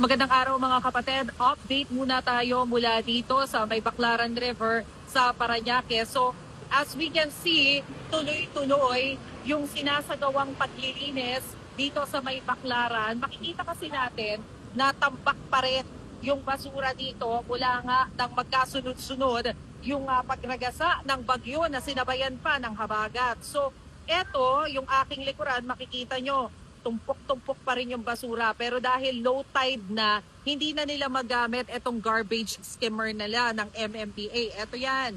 Magandang araw mga kapatid. Update muna tayo mula dito sa May Baclaran River sa Parañaque. So as we can see, tuloy-tuloy yung sinasagawang paglilinis dito sa May Baclaran. Makikita kasi natin na tambak pa rin yung basura dito mula nga ng magkasunod-sunod yung pagragasa ng bagyo na sinabayan pa ng habagat. So eto, yung aking likuran, makikita nyo, tumpok-tumpok pa rin yung basura. Pero dahil low tide na, hindi na nila magamit itong garbage skimmer nila ng MMDA. Ito yan.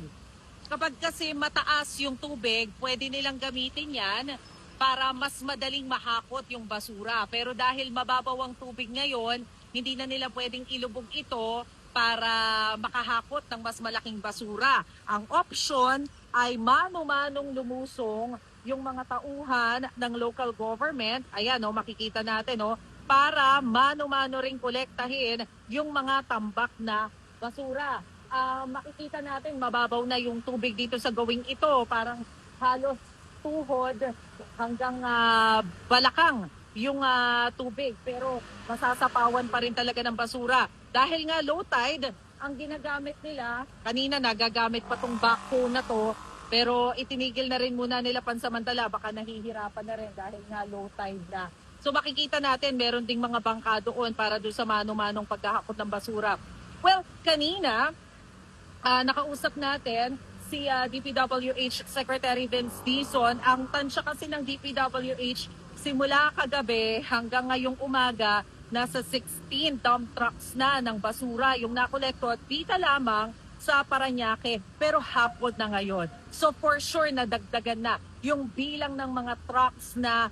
Kapag kasi mataas yung tubig, pwede nilang gamitin yan para mas madaling mahakot yung basura. Pero dahil mababaw ang tubig ngayon, hindi na nila pwedeng ilubog ito para makahakot ng mas malaking basura. Ang option ay mano-manong lumusong yung mga tauhan ng local government, ayan makikita natin para mano-mano ring kolektahin yung mga tambak na basura. Makikita natin mababaw na yung tubig dito sa gawing ito, parang halos tuhod hanggang balakang yung tubig, pero masasapawan pa rin talaga ng basura. Dahil nga low tide, ang ginagamit nila, kanina nagagamit pa tong backhoe na to, pero itinigil na rin muna nila pansamantala, baka nahihirapan na rin dahil nga low tide na. So makikita natin meron ding mga bangka doon para doon sa mano-manong paghahakot ng basura. Well, kanina nakausap natin si DPWH Secretary Vince Dizon. Ang tansya kasi ng DPWH simula kagabi hanggang ngayong umaga, nasa 16 dump trucks na ng basura yung nakolekto at dita lamang sa Parañaque, pero hapon na ngayon. So for sure nadagdagan na yung bilang ng mga trucks na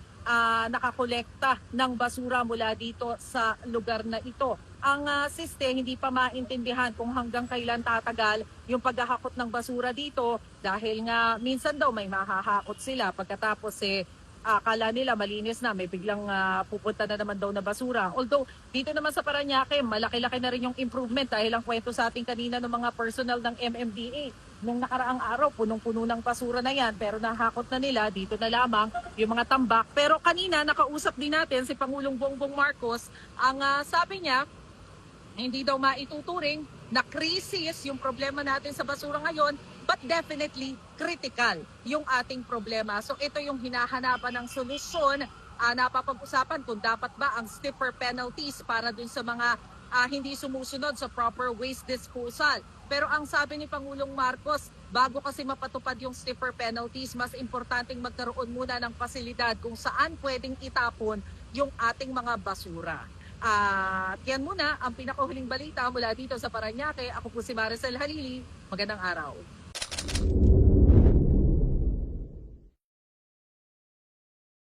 nakakolekta ng basura mula dito sa lugar na ito. Ang siste, hindi pa maintindihan kung hanggang kailan tatagal yung paghahakot ng basura dito dahil nga minsan daw may mahahakot sila pagkatapos akala nila malinis na, may biglang pupunta na naman daw na basura. Although, dito naman sa Parañaque, malaki-laki na rin yung improvement dahil ang kwento sa ating kanina ng mga personnel ng MMDA. Nung nakaraang araw, punong-puno ng basura na yan, pero nahakot na nila, dito na lamang yung mga tambak. Pero kanina, nakausap din natin si Pangulong Bongbong Marcos, ang sabi niya, hindi daw maituturing na krisis yung problema natin sa basura ngayon, but definitely critical yung ating problema. So ito yung hinahanapan ng solusyon. Napapag-usapan kung dapat ba ang stiffer penalties para dun sa mga hindi sumusunod sa proper waste disposal. Pero ang sabi ni Pangulong Marcos, bago kasi mapatupad yung stiffer penalties, mas importanteng magkaroon muna ng pasilidad kung saan pwedeng itapon yung ating mga basura. At yan muna ang pinakahuling balita mula dito sa Parañaque. Ako po si Maricel Halili. Magandang araw.